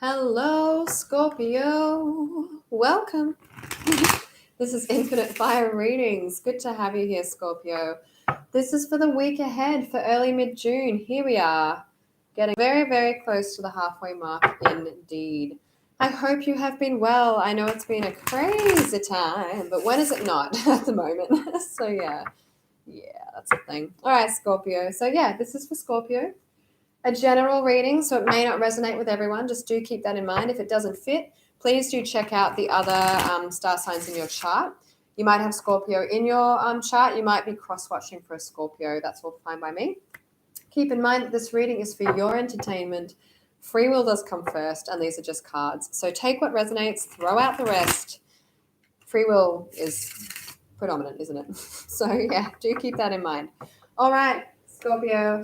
Hello, Scorpio. Welcome. This is Infinite Fire Readings. Good to have you here, Scorpio. This is for the week ahead for early mid-June. Here we are, getting very, very close to the halfway mark indeed. I hope you have been well. I know it's been a crazy time, but when is it not at the moment? So yeah, that's a thing. All right, Scorpio. So yeah, this is for Scorpio. A general reading, so it may not resonate with everyone. Just do keep that in mind. If it doesn't fit, please do check out the other star signs in your chart. You might have Scorpio in your chart. You might be cross-watching for a Scorpio. That's all fine by me. Keep in mind that this reading is for your entertainment. Free will does come first, and these are just cards. So take what resonates, throw out the rest. Free will is predominant, isn't it? So yeah, do keep that in mind. All right, Scorpio.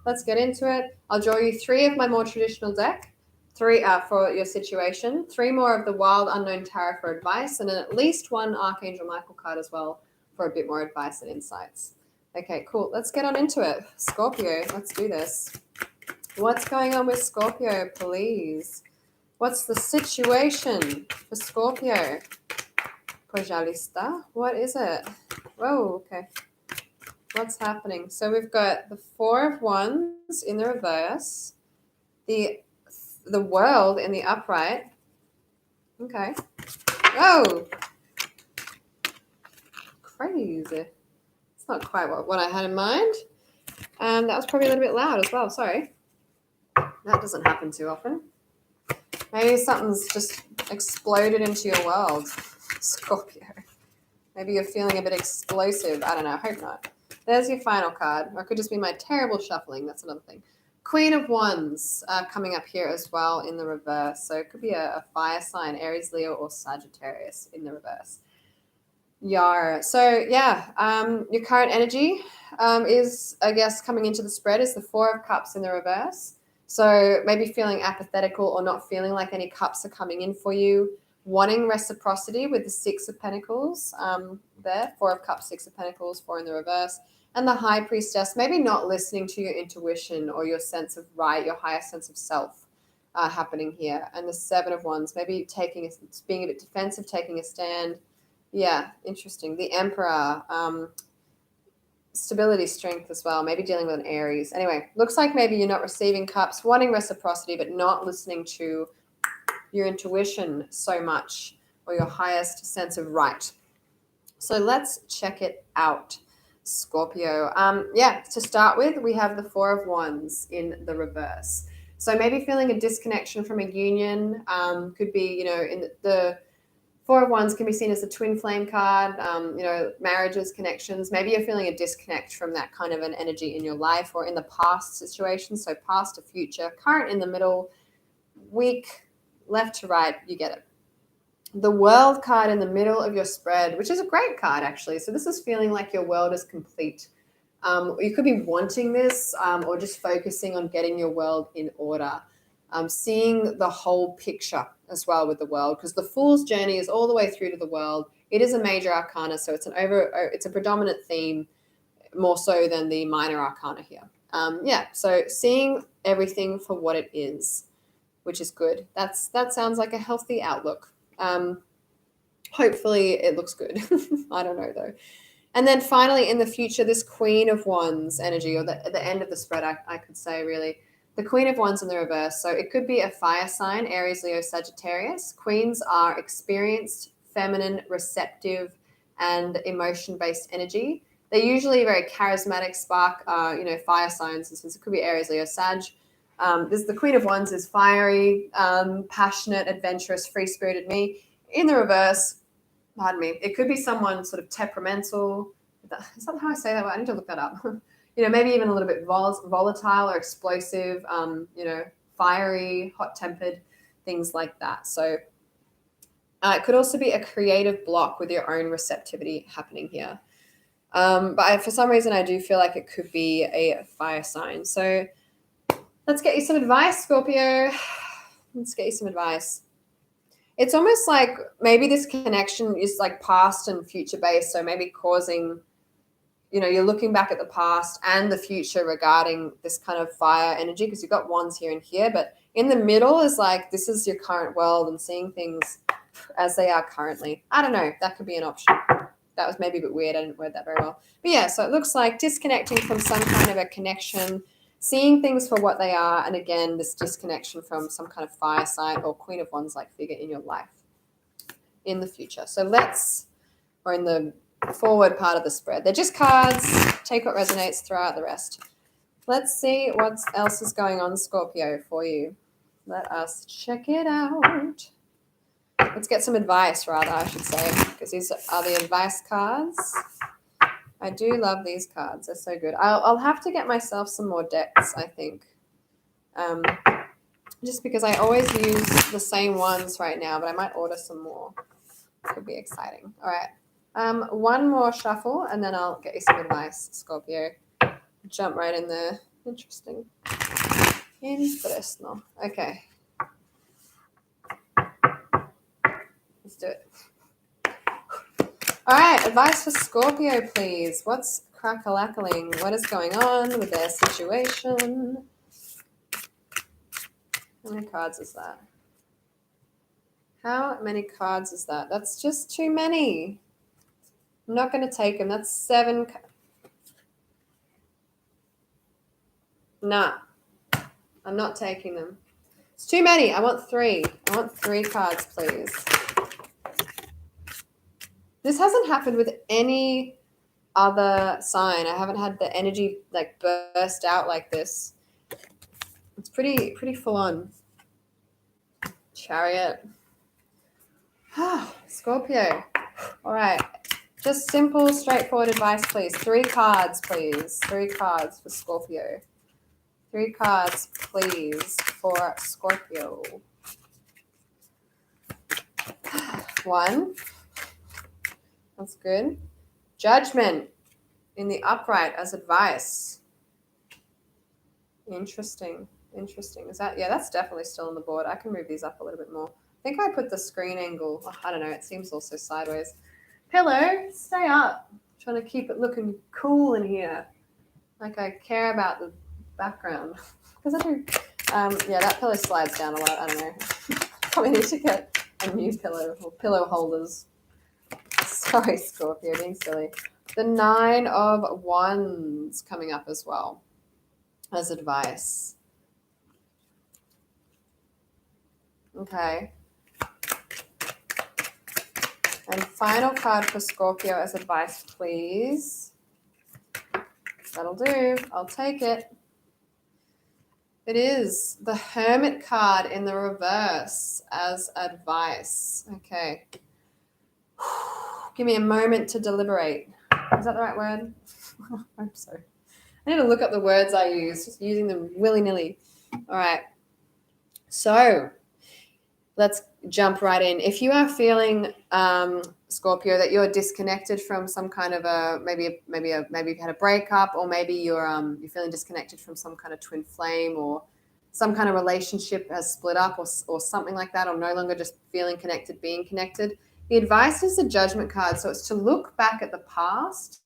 Let's get into it. I'll draw you 3 of my more traditional deck, 3 for your situation, 3 more of the Wild Unknown Tarot for advice, and then at least 1 Archangel Michael card as well for a bit more advice and insights. Okay, cool. Let's get on into it. Scorpio, let's do this. What's going on with Scorpio, please? What's the situation for Scorpio? Pojalista? What is it? Whoa, okay. What's happening? So we've got the 4 of Wands in the reverse, the World in the upright. Okay. Oh, crazy. It's not quite what I had in mind. That was probably a little bit loud as well. Sorry. That doesn't happen too often. Maybe something's just exploded into your world, Scorpio. Maybe you're feeling a bit explosive. I don't know. I hope not. There's your final card. Or it could just be my terrible shuffling. That's another thing. Queen of Wands coming up here as well in the reverse. So it could be a fire sign, Aries, Leo, or Sagittarius in the reverse. Yar. So yeah, your current energy is, I guess, coming into the spread is the 4 of Cups in the reverse. So maybe feeling apathetical or not feeling like any cups are coming in for you. Wanting reciprocity with the 6 of Pentacles there. 4 of Cups, 6 of Pentacles, 4 in the reverse. And the High Priestess, maybe not listening to your intuition or your sense of right, your higher sense of self happening here. And the 7 of Wands, maybe being a bit defensive, taking a stand. Yeah, interesting. The Emperor, stability, strength as well, maybe dealing with an Aries. Anyway, looks like maybe you're not receiving cups, wanting reciprocity, but not listening to your intuition so much or your highest sense of right. So let's check it out, Scorpio. To start with, we have the 4 of Wands in the reverse. So maybe feeling a disconnection from a union, could be, in the 4 of Wands can be seen as the twin flame card, marriages, connections. Maybe you're feeling a disconnect from that kind of an energy in your life or in the past situation. So past to future, current in the middle, weak, left to right, you get it. The World card in the middle of your spread, which is a great card actually. So this is feeling like your world is complete. You could be wanting this or just focusing on getting your world in order. Seeing the whole picture as well with the World, because the Fool's journey is all the way through to the World. It is a major arcana, so it's a predominant theme more so than the minor arcana here. So seeing everything for what it is, which is good. That sounds like a healthy outlook. Hopefully it looks good. I don't know though. And then finally in the future, this Queen of Wands energy, or the end of the spread, I could say really, the Queen of Wands in the reverse. So it could be a fire sign, Aries, Leo, Sagittarius. Queens are experienced, feminine, receptive, and emotion-based energy. They're usually very charismatic, spark, fire signs. Since it could be Aries, Leo, Sag. The Queen of Wands is fiery, passionate, adventurous, free-spirited me. In the reverse, pardon me, it could be someone sort of temperamental. Is that how I say that? I need to look that up. Maybe even a little bit volatile or explosive, fiery, hot-tempered, things like that. So it could also be a creative block with your own receptivity happening here. But for some reason, I do feel like it could be a fire sign. So let's get you some advice, Scorpio. Let's get you some advice. It's almost like maybe this connection is like past and future based. So maybe causing you're looking back at the past and the future regarding this kind of fire energy, because you've got wands here and here, but in the middle is like, this is your current world and seeing things as they are currently. I don't know. That could be an option. That was maybe a bit weird. I didn't word that very well. But yeah, so it looks like disconnecting from some kind of a connection, seeing things for what they are, and again, this disconnection from some kind of fire sign or Queen of Wands like figure in your life in the future. So or in the forward part of the spread. They're just cards. Take what resonates, throw out the rest. Let's see what else is going on, Scorpio, for you. Let us check it out. Let's get some advice, rather, I should say, because these are the advice cards. I do love these cards. They're so good. I'll have to get myself some more decks, I think. Just because I always use the same ones right now, but I might order some more. Could be exciting. All right. One more shuffle, and then I'll get you some advice, Scorpio. Jump right in there. Interesting. Interesting. Okay. Let's do it. All right, advice for Scorpio, please. What's crackalackling? What is going on with their situation? How many cards is that? How many cards is that? That's just too many. I'm not going to take them. That's 7. Nah, I'm not taking them. It's too many. I want 3. I want 3 cards, please. This hasn't happened with any other sign. I haven't had the energy like burst out like this. It's pretty full on. Chariot. Scorpio. All right. Just simple, straightforward advice, please. 3 cards, please. 3 cards for Scorpio. 3 cards, please, for Scorpio. 1. That's good. Judgment in the upright as advice. Interesting. Is that, yeah, that's definitely still on the board. I can move these up a little bit more. I think I put the screen angle, I don't know, it seems also sideways. Pillow, stay up. I'm trying to keep it looking cool in here. Like I care about the background. Because I do. Yeah, that pillow slides down a lot. I don't know. Probably need to get a new pillow or pillow holders. Sorry, Scorpio, being silly. The 9 of Wands coming up as well as advice. Okay. And final card for Scorpio as advice, please. That'll do. I'll take it. It is the Hermit card in the reverse as advice. Okay. Give me a moment to deliberate. Is that the right word? I hope so. I need to look up the words I use, just using them willy-nilly. All right. So let's jump right in. If you are feeling, Scorpio, that you're disconnected from some kind of maybe you've had a breakup, or maybe you're feeling disconnected from some kind of twin flame, or some kind of relationship has split up, or something like that, or no longer just feeling connected, being connected. The advice is the Judgment card. So it's to look back at the past,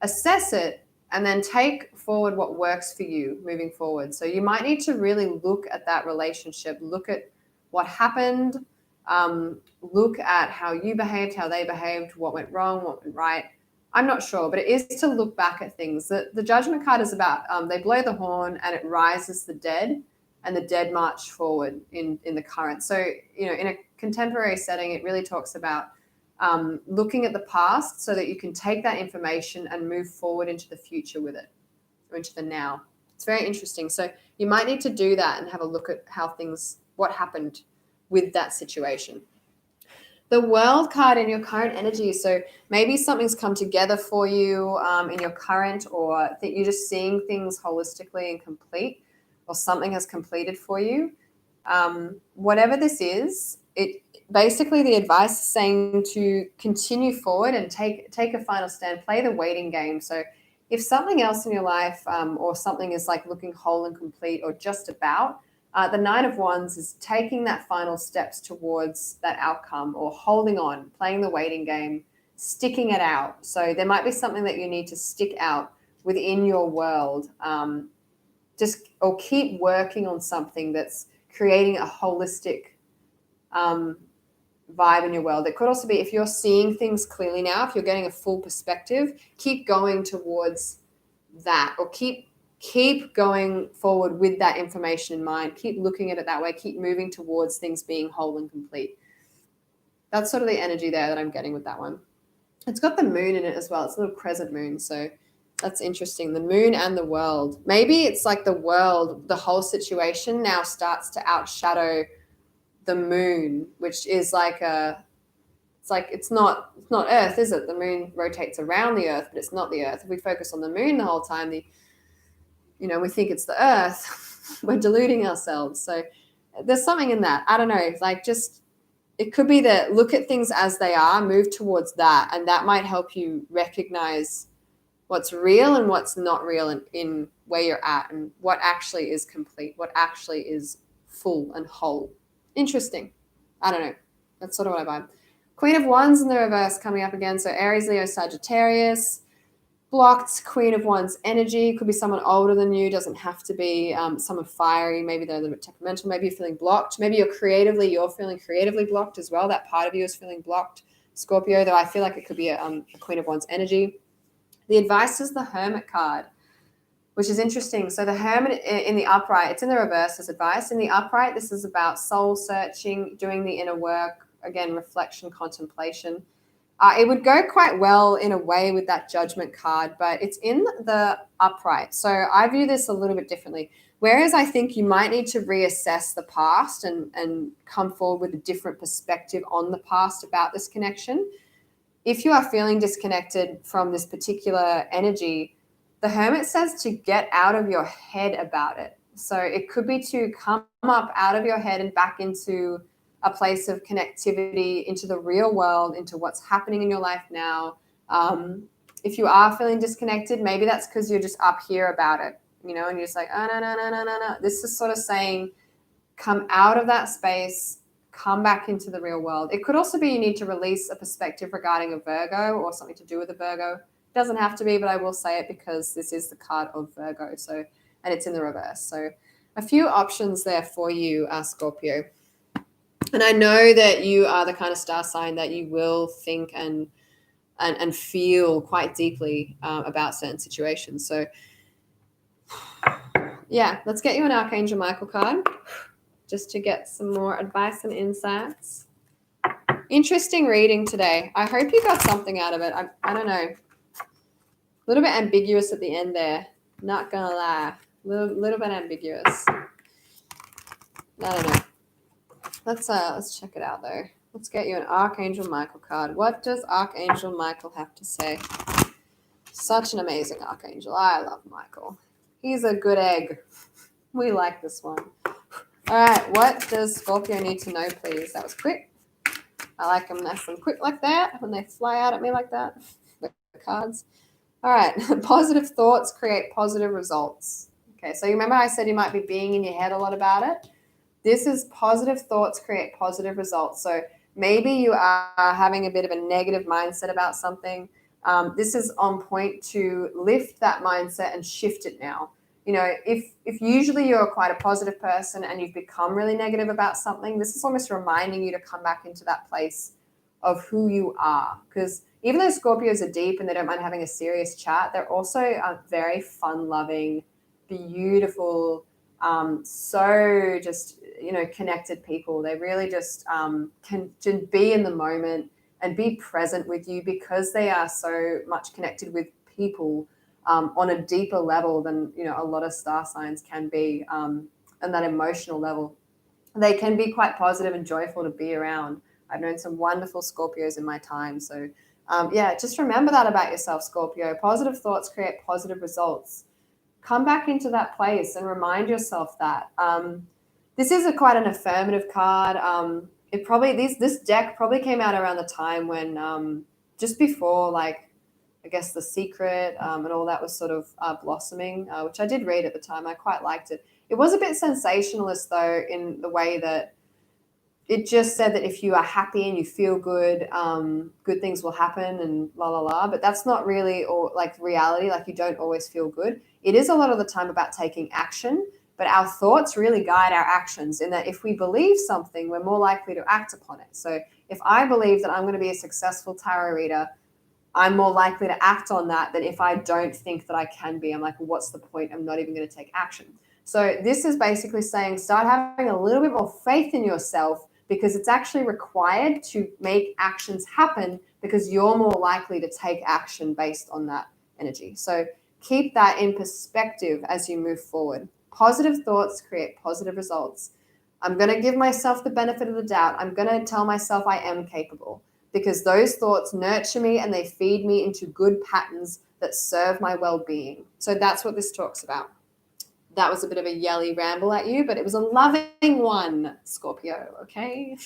assess it, and then take forward what works for you moving forward. So you might need to really look at that relationship, look at what happened, look at how you behaved, how they behaved, what went wrong, what went right. I'm not sure, but it is to look back at things. The Judgment card is about, they blow the horn and it rises the dead, and the dead march forward in the current. So, in a contemporary setting, it really talks about looking at the past so that you can take that information and move forward into the future with it, or into the now. It's very interesting. So you might need to do that and have a look at what happened with that situation. The World card in your current energy. So maybe something's come together for you in your current, or that you're just seeing things holistically and complete, or something has completed for you. Whatever this is, it basically, the advice is saying to continue forward and take a final stand, play the waiting game. So if something else in your life or something is like looking whole and complete, or just about, the 9 of Wands is taking that final steps towards that outcome, or holding on, playing the waiting game, sticking it out. So there might be something that you need to stick out within your world. Or keep working on something that's creating a holistic vibe in your world. It could also be if you're seeing things clearly now, if you're getting a full perspective, keep going towards that, or keep going forward with that information in mind. Keep looking at it that way. Keep moving towards things being whole and complete. That's sort of the energy there that I'm getting with that one. It's got the moon in it as well. It's a little crescent moon, so that's interesting. The moon and the world. Maybe it's like the world, the whole situation now starts to outshadow the moon, which is like it's not Earth, is it? The moon rotates around the Earth, but it's not the Earth. If we focus on the moon the whole time, we think it's the Earth. We're deluding ourselves. So there's something in that. I don't know. It could be that look at things as they are, move towards that, and that might help you recognize what's real and what's not real in where you're at, and what actually is complete, what actually is full and whole. Interesting. I don't know. That's sort of what I vibe. Queen of Wands in the reverse coming up again. So Aries, Leo, Sagittarius. Blocked Queen of Wands energy. Could be someone older than you. Doesn't have to be someone fiery. Maybe they're a little bit temperamental. Maybe you're feeling blocked. Maybe you're feeling creatively blocked as well. That part of you is feeling blocked. Scorpio, though I feel like it could be a Queen of Wands energy. The advice is the Hermit card, which is interesting. So the Hermit in the upright, it's in the reverse as advice. In the upright, this is about soul searching, doing the inner work, again, reflection, contemplation. It would go quite well in a way with that Judgment card, but it's in the upright. So I view this a little bit differently. Whereas I think you might need to reassess the past and come forward with a different perspective on the past about this connection. If you are feeling disconnected from this particular energy, the Hermit says to get out of your head about it. So it could be to come up out of your head and back into a place of connectivity, into the real world, into what's happening in your life now. If you are feeling disconnected, maybe that's because you're just up here about it, and you're just like, oh, no. This is sort of saying, come out of that space, come back into the real world. It could also be you need to release a perspective regarding a Virgo or something to do with a Virgo. It doesn't have to be, but I will say it because this is the card of Virgo, and it's in the reverse. So a few options there for you, Scorpio. And I know that you are the kind of star sign that you will think and feel quite deeply about certain situations. So, yeah, let's get you an Archangel Michael card just to get some more advice and insights. Interesting reading today. I hope you got something out of it. I don't know. A little bit ambiguous at the end there. Not going to lie. Little bit ambiguous. I don't know. Let's check it out though. Let's get you an Archangel Michael card. What does Archangel Michael have to say? Such an amazing Archangel. I love Michael. He's a good egg. We like this one. All right. What does Scorpio need to know, please? That was quick. I like them nice and quick like that when they fly out at me like that. The cards. All right. Positive thoughts create positive results. Okay. So you remember I said you might be being in your head a lot about it? This is positive thoughts create positive results. So maybe you are having a bit of a negative mindset about something. This is on point to lift that mindset and shift it now. If usually you're quite a positive person and you've become really negative about something, this is almost reminding you to come back into that place of who you are. Because even though Scorpios are deep and they don't mind having a serious chat, they're also very fun-loving, beautiful, so just connected people. They really just can be in the moment and be present with you because they are so much connected with people on a deeper level than a lot of star signs can be, and that emotional level. They can be quite positive and joyful to be around. I've known some wonderful Scorpios in my time. So just remember that about yourself, Scorpio. Positive thoughts create positive results. Come back into that place and remind yourself that. This is quite an affirmative card. This deck probably came out around the time when just before I guess The Secret and all that was sort of blossoming, which I did read at the time. I quite liked it. It was a bit sensationalist though in the way that it just said that if you are happy and you feel good, good things will happen and la la la. But that's not really or like reality. Like you don't always feel good. It is a lot of the time about taking action, but our thoughts really guide our actions. In that, if we believe something, we're more likely to act upon it. So if I believe that I'm going to be a successful tarot reader, I'm more likely to act on that than if I don't think that I can be. I'm like, what's the point? I'm not even going to take action. So this is basically saying start having a little bit more faith in yourself because it's actually required to make actions happen because you're more likely to take action based on that energy. So keep that in perspective as you move forward. Positive thoughts create positive results. I'm going to give myself the benefit of the doubt. I'm going to tell myself I am capable because those thoughts nurture me and they feed me into good patterns that serve my well-being. So that's what this talks about. That was a bit of a yelly ramble at you, but it was a loving one, Scorpio, okay?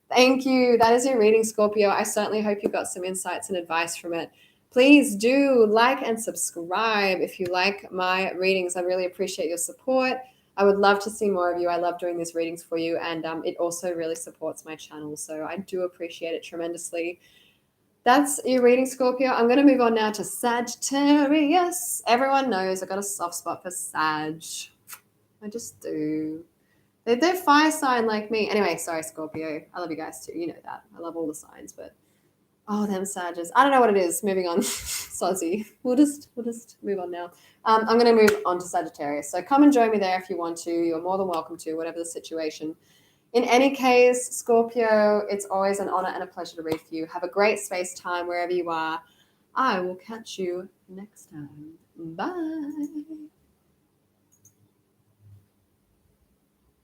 Thank you. That is your reading, Scorpio. I certainly hope you got some insights and advice from it. Please do like and subscribe if you like my readings. I really appreciate your support. I would love to see more of you. I love doing these readings for you, and it also really supports my channel, so I do appreciate it tremendously. That's your reading, Scorpio. I'm going to move on now to Sagittarius. Everyone knows I've got a soft spot for Sag. I just do. They're fire sign like me. Anyway, sorry, Scorpio. I love you guys too. You know that. I love all the signs, but oh, them Sages. I don't know what it is. Moving on. Sozzy. We'll just move on now. I'm going to move on to Sagittarius. So come and join me there if you want to. You're more than welcome to, whatever the situation. In any case, Scorpio, it's always an honor and a pleasure to read for you. Have a great space time wherever you are. I will catch you next time. Bye.